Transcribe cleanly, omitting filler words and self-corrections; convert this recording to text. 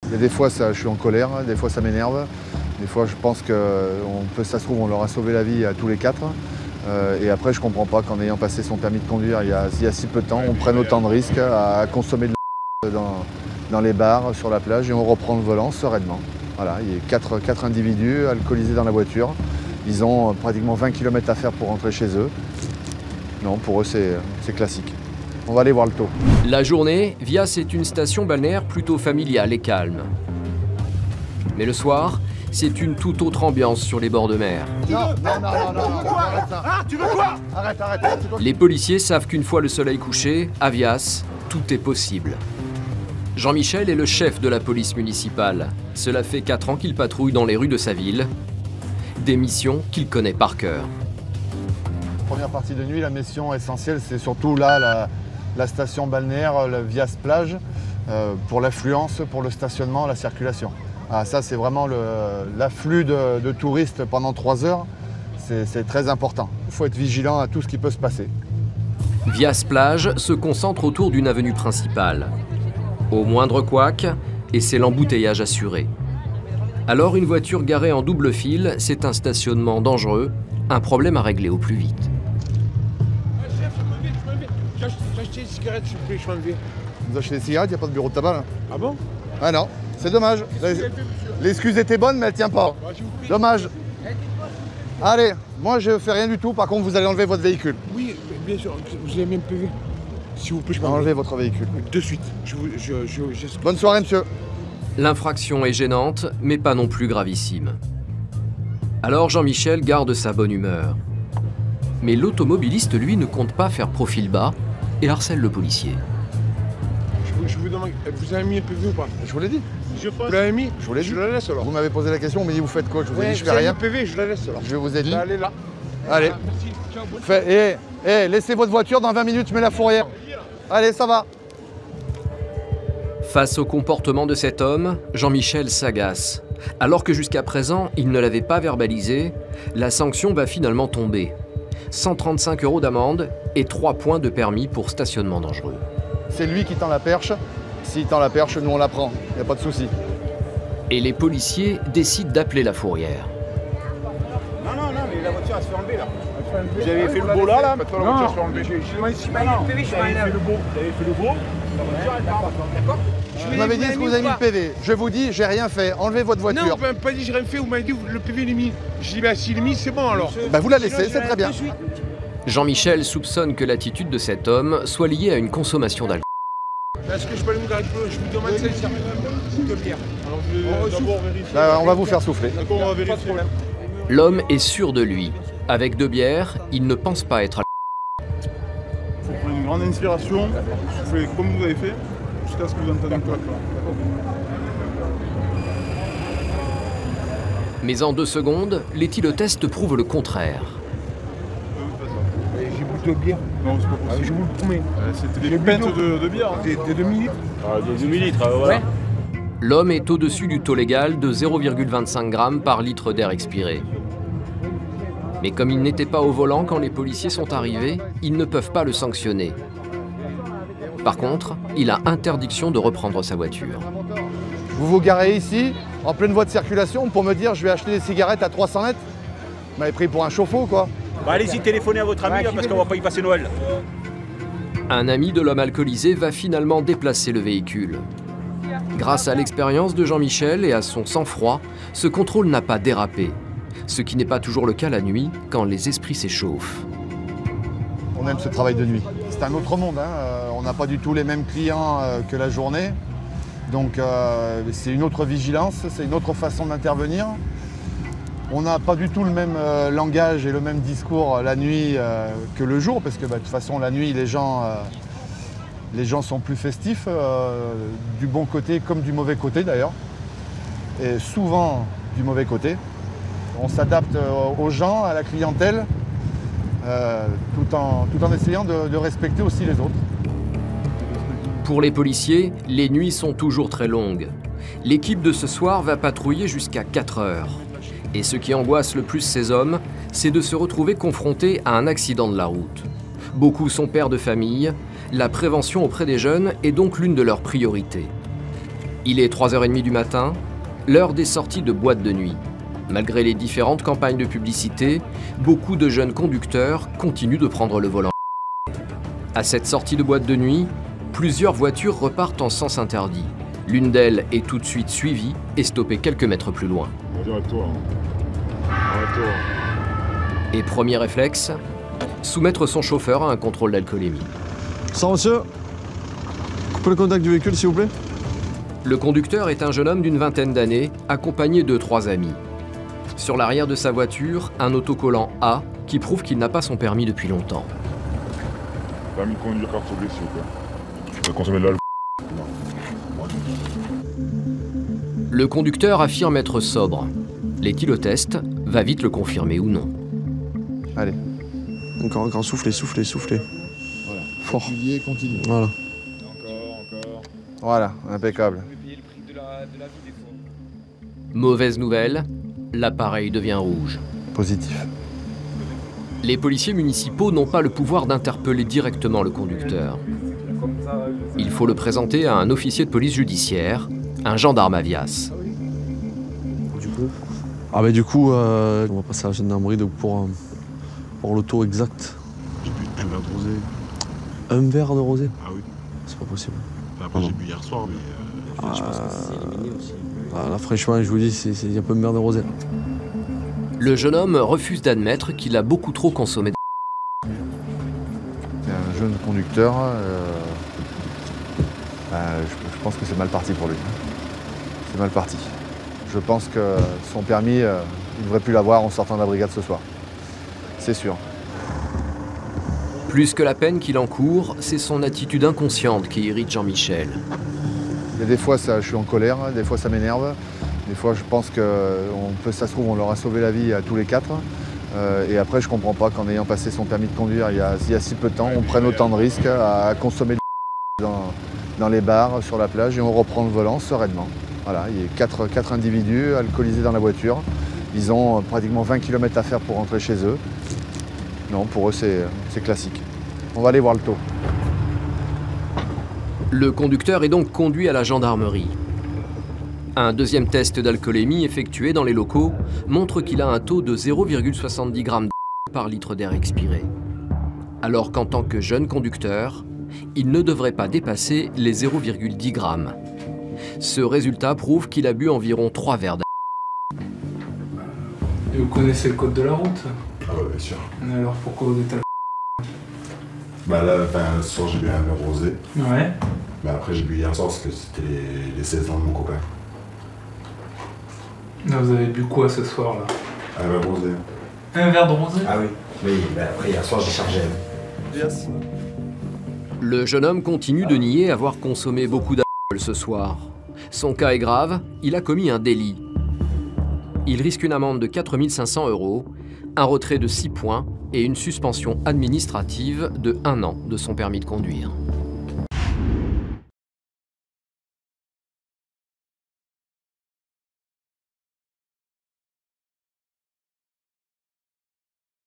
Il y a des fois, je suis en colère, des fois ça m'énerve. Des fois, je pense que ça se trouve, on leur a sauvé la vie à tous les quatre. Et après, je ne comprends pas qu'en ayant passé son permis de conduire il y a si peu de temps, on prenne autant de risques à consommer de dans les bars, sur la plage, et on reprend le volant sereinement. Voilà, il y a quatre individus alcoolisés dans la voiture. Ils ont pratiquement 20 km à faire pour rentrer chez eux. Non, pour eux, c'est classique. On va aller voir le taux. La journée, Vias est une station balnéaire plutôt familiale et calme. Mais le soir, c'est une toute autre ambiance sur les bords de mer. Non, arrête ça. Ah, tu veux quoi? Arrête. Les policiers savent qu'une fois le soleil couché, à Vias, tout est possible. Jean-Michel est le chef de la police municipale. Cela fait 4 ans qu'il patrouille dans les rues de sa ville. Des missions qu'il connaît par cœur. Première partie de nuit, la mission essentielle, c'est surtout là, la station balnéaire, la Vias plage, pour l'affluence, pour le stationnement, la circulation. Ah, ça, c'est vraiment l'afflux de touristes pendant 3 heures. C'est très important. Il faut être vigilant à tout ce qui peut se passer. Vias plage se concentre autour d'une avenue principale. Au moindre couac, et c'est l'embouteillage assuré. Alors une voiture garée en double fil, c'est un stationnement dangereux, un problème à régler au plus vite. J'ai acheté des cigarettes, s'il vous plaît, je m'en vais. Vous achetez des cigarettes, il n'y a pas de bureau de tabac là? Ah bon? Ah non, c'est dommage. L'excuse était bonne, mais elle ne tient pas. Dommage. Allez, moi je fais rien du tout, par contre vous allez enlever votre véhicule. Oui, bien sûr, vous avez même PV. S'il vous plaît, je m'en Enlevez vais. votre véhicule. De suite. Bonne soirée, monsieur. L'infraction est gênante, mais pas non plus gravissime. Alors Jean-Michel garde sa bonne humeur. Mais l'automobiliste, lui, ne compte pas faire profil bas et harcèle le policier. Je vous demande, vous avez mis un PV ou pas? Je vous l'ai dit. Vous l'avez mis? Je vous l'ai dit. Je la laisse alors. Vous m'avez posé la question, vous m'avez dit vous faites quoi? Je vous ai dit je fais vous avez rien. mis un PV, je la laisse alors. Je vous ai dit. Allez là. Allez. Ah, merci. Ciao, bonne Laissez votre voiture, dans 20 minutes je mets la fourrière. Allez, ça va. Face au comportement de cet homme, Jean-Michel s'agace. Alors que jusqu'à présent, il ne l'avait pas verbalisé, la sanction va finalement tomber. 135 € d'amende et 3 points de permis pour stationnement dangereux. C'est lui qui tend la perche. S'il tend la perche, nous on la prend. Il n'y a pas de souci. Et les policiers décident d'appeler la fourrière. Non, mais la voiture elle se fait enlever là. Vous avez fait le beau là maintenant la voiture se fait enlever. Vous avez fait le beau, la voiture elle part. D'accord? Vous m'avez dit ce que vous avez mis le PV. Je vous dis, j'ai rien fait. Enlevez votre voiture. Non, vous m'avez pas dit j'ai rien fait, vous m'avez dit le PV il est mis. Je dis bah s'il est mis, c'est bon alors. Bah vous la laissez, c'est très bien. Jean-Michel soupçonne que l'attitude de cet homme soit liée à une consommation d'alcool. Est-ce que je peux aller me garer? Je vous demande celle-ci de bière. Alors je vais d'abord vérifier. Là, on va vous faire souffler. D'accord, on va vérifier. L'homme est sûr de lui. Avec 2 bières, il ne pense pas être Il faut prendre une grande inspiration, souffler comme vous avez fait, jusqu'à ce que vous entendez un clap. Mais en 2 secondes, l'éthylotest prouve le contraire. J'ai bu 2 bières. Non, c'est pas possible. Je vous le promets. C'était des pintes de bière. Des demi-litres. Ah, des demi-litres, voilà. L'homme est au-dessus du taux légal de 0,25 g par litre d'air expiré. Mais comme il n'était pas au volant quand les policiers sont arrivés, ils ne peuvent pas le sanctionner. Par contre, il a interdiction de reprendre sa voiture. Vous vous garez ici, en pleine voie de circulation, pour me dire je vais acheter des cigarettes à 300 mètres. Vous m'avez pris pour un chauffe-eau, quoi. Bah allez-y, téléphonez à votre ami là, parce qu'on va pas y passer Noël. Un ami de l'homme alcoolisé va finalement déplacer le véhicule. Grâce à l'expérience de Jean-Michel et à son sang-froid, ce contrôle n'a pas dérapé. Ce qui n'est pas toujours le cas la nuit, quand les esprits s'échauffent. On aime ce travail de nuit. C'est un autre monde, hein. On n'a pas du tout les mêmes clients que la journée. Donc c'est une autre vigilance, c'est une autre façon d'intervenir. On n'a pas du tout le même langage et le même discours la nuit que le jour, parce que de toute façon la nuit les gens sont plus festifs, du bon côté comme du mauvais côté d'ailleurs. Et souvent du mauvais côté. On s'adapte aux gens, à la clientèle, tout en essayant de respecter aussi les autres. Pour les policiers, les nuits sont toujours très longues. L'équipe de ce soir va patrouiller jusqu'à 4 heures. Et ce qui angoisse le plus ces hommes, c'est de se retrouver confrontés à un accident de la route. Beaucoup sont pères de famille, la prévention auprès des jeunes est donc l'une de leurs priorités. Il est 3h30 du matin, l'heure des sorties de boîte de nuit. Malgré les différentes campagnes de publicité, beaucoup de jeunes conducteurs continuent de prendre le volant. À cette sortie de boîte de nuit, plusieurs voitures repartent en sens interdit. L'une d'elles est tout de suite suivie et stoppée quelques mètres plus loin. Arrête-toi. Arrête-toi. Et premier réflexe, soumettre son chauffeur à un contrôle d'alcoolémie. Sans monsieur, coupez le contact du véhicule s'il vous plaît. Le conducteur est un jeune homme d'une vingtaine d'années, accompagné de 3 amis. Sur l'arrière de sa voiture, un autocollant A qui prouve qu'il n'a pas son permis depuis longtemps. Permis de conduire, carte bleue, s'il vous plaît. Tu vas consommer de l'alcool. Le conducteur affirme être sobre. L'éthylotest va vite le confirmer ou non. Allez. Encore, soufflez. Voilà. Fort. Continue. Voilà. Encore. Voilà, impeccable. Mauvaise nouvelle, l'appareil devient rouge. Positif. Les policiers municipaux n'ont pas le pouvoir d'interpeller directement le conducteur. Il faut le présenter à un officier de police judiciaire, un gendarme à Vias. Du coup, on va passer à la gendarmerie donc pour le taux exact. J'ai bu un verre de rosé. Un verre de rosé? Ah oui. C'est pas possible. Après, j'ai bu hier soir, mais je pense que c'est éliminé aussi. Là, franchement, je vous dis, c'est un peu une verre de rosé. Le jeune homme refuse d'admettre qu'il a beaucoup trop consommé. C'est un jeune conducteur. Je pense que c'est mal parti pour lui. C'est mal parti. Je pense que son permis, il ne devrait plus l'avoir en sortant de la brigade ce soir. C'est sûr. Plus que la peine qu'il encourt, c'est son attitude inconsciente qui irrite Jean-Michel. Et des fois, je suis en colère, des fois ça m'énerve. Des fois, je pense que ça se trouve, on leur a sauvé la vie à tous les 4. Et après, je comprends pas qu'en ayant passé son permis de conduire il y a si peu de temps, on prenne autant de risques à consommer dans les bars, sur la plage, et on reprend le volant sereinement. Voilà, il y a 4 individus alcoolisés dans la voiture. Ils ont pratiquement 20 km à faire pour rentrer chez eux. Non, pour eux, c'est classique. On va aller voir le taux. Le conducteur est donc conduit à la gendarmerie. Un deuxième test d'alcoolémie effectué dans les locaux montre qu'il a un taux de 0,70 g par litre d'air expiré. Alors qu'en tant que jeune conducteur, il ne devrait pas dépasser les 0,10 g. Ce résultat prouve qu'il a bu environ 3 verres d'alcool. Et vous connaissez le code de la route? Ah ouais, bien sûr. Alors pourquoi vous êtes à Là, ce soir, j'ai bu un verre rosé. Ouais. Mais après, j'ai bu hier soir parce que c'était les 16 ans de mon copain. Là, vous avez bu quoi ce soir là? Un verre rosé. Un verre de rosé? Ah oui, après hier soir j'ai chargé. Yes. Le jeune homme continue de nier avoir consommé beaucoup d'alcool ce soir. Son cas est grave, il a commis un délit. Il risque une amende de 4 500 €, un retrait de 6 points et une suspension administrative de 1 an de son permis de conduire.